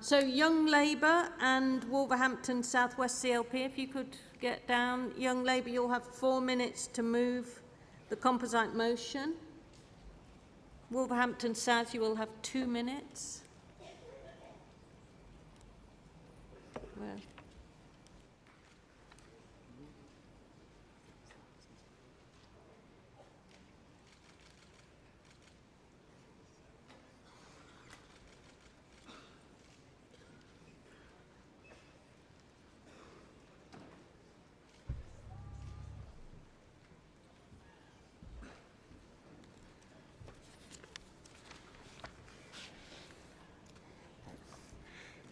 So Young Labour and Wolverhampton Southwest CLP, if you could get down. Young Labour, you'll have 4 minutes to move the composite motion. Wolverhampton South, you will have 2 minutes. Well.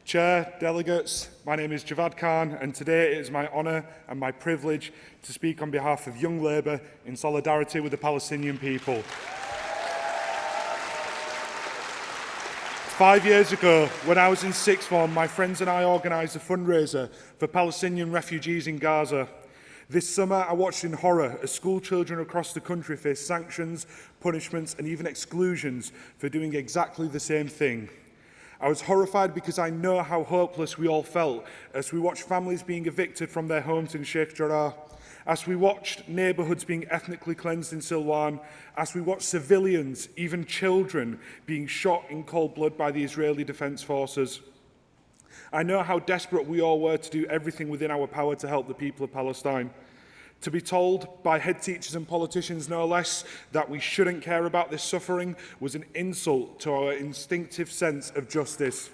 Chair, delegates, my name is Javad Khan, and today it is my honour and my privilege to speak on behalf of Young Labour in solidarity with the Palestinian people. 5 years ago, when I was in sixth form, my friends and I organised a fundraiser for Palestinian refugees in Gaza. This summer, I watched in horror as school children across the country faced sanctions, punishments and even exclusions for doing exactly the same thing. I was horrified because I know how hopeless we all felt as we watched families being evicted from their homes in Sheikh Jarrah, as we watched neighbourhoods being ethnically cleansed in Silwan, as we watched civilians, even children, being shot in cold blood by the Israeli Defence Forces. I know how desperate we all were to do everything within our power to help the people of Palestine. To be told by head teachers and politicians no less that we shouldn't care about this suffering was an insult to our instinctive sense of justice.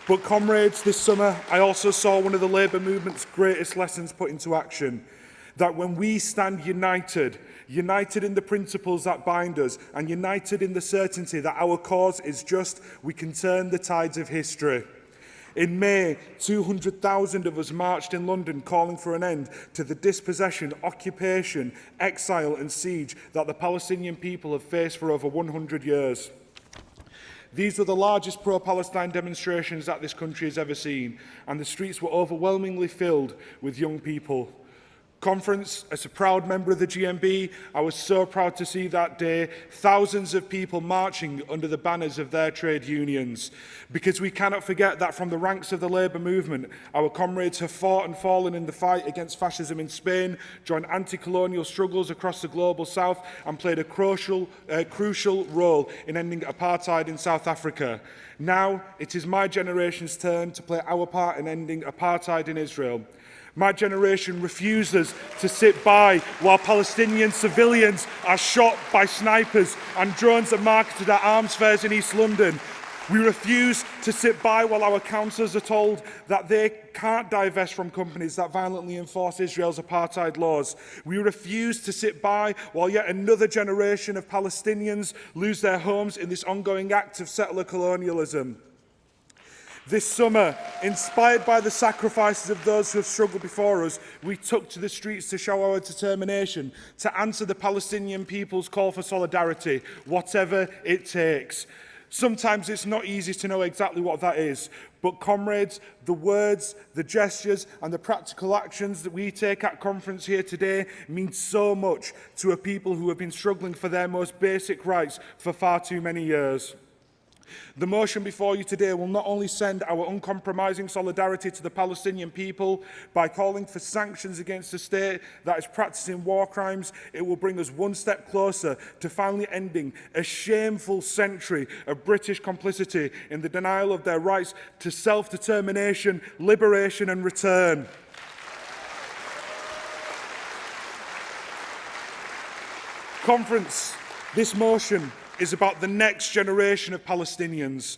But comrades, this summer I also saw one of the Labour movement's greatest lessons put into action, that when we stand united in the principles that bind us and united in the certainty that our cause is just, we can turn the tides of history. In May, 200,000 of us marched in London calling for an end to the dispossession, occupation, exile and siege that the Palestinian people have faced for over 100 years. These were the largest pro-Palestine demonstrations that this country has ever seen, and the streets were overwhelmingly filled with young people. Conference, as a proud member of the GMB, I was so proud to see that day thousands of people marching under the banners of their trade unions. Because we cannot forget that from the ranks of the Labour movement, our comrades have fought and fallen in the fight against fascism in Spain, joined anti-colonial struggles across the global south, and played a crucial role in ending apartheid in South Africa. Now, it is my generation's turn to play our part in ending apartheid in Israel. My generation refuses to sit by while Palestinian civilians are shot by snipers and drones are marketed at arms fairs in East London. We refuse to sit by while our councillors are told that they can't divest from companies that violently enforce Israel's apartheid laws. We refuse to sit by while yet another generation of Palestinians lose their homes in this ongoing act of settler colonialism. This summer, inspired by the sacrifices of those who have struggled before us, we took to the streets to show our determination to answer the Palestinian people's call for solidarity, whatever it takes. Sometimes it's not easy to know exactly what that is, but comrades, the words, the gestures and the practical actions that we take at conference here today mean so much to a people who have been struggling for their most basic rights for far too many years. The motion before you today will not only send our uncompromising solidarity to the Palestinian people by calling for sanctions against a state that is practicing war crimes, it will bring us one step closer to finally ending a shameful century of British complicity in the denial of their rights to self-determination, liberation and return. Conference, this motion is about the next generation of Palestinians,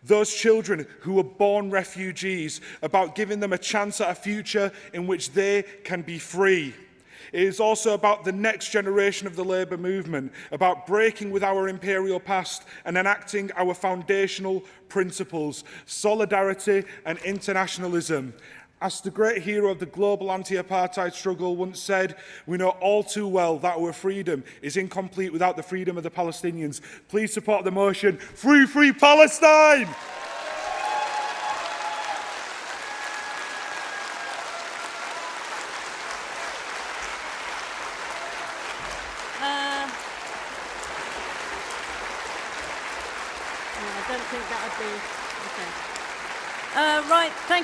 those children who were born refugees, about giving them a chance at a future in which they can be free. It is also about the next generation of the Labour movement, about breaking with our imperial past and enacting our foundational principles, solidarity and internationalism. As the great hero of the global anti-apartheid struggle once said, we know all too well that our freedom is incomplete without the freedom of the Palestinians. Please support the motion, Free, Free Palestine! I don't think that would be... Okay. Right, thank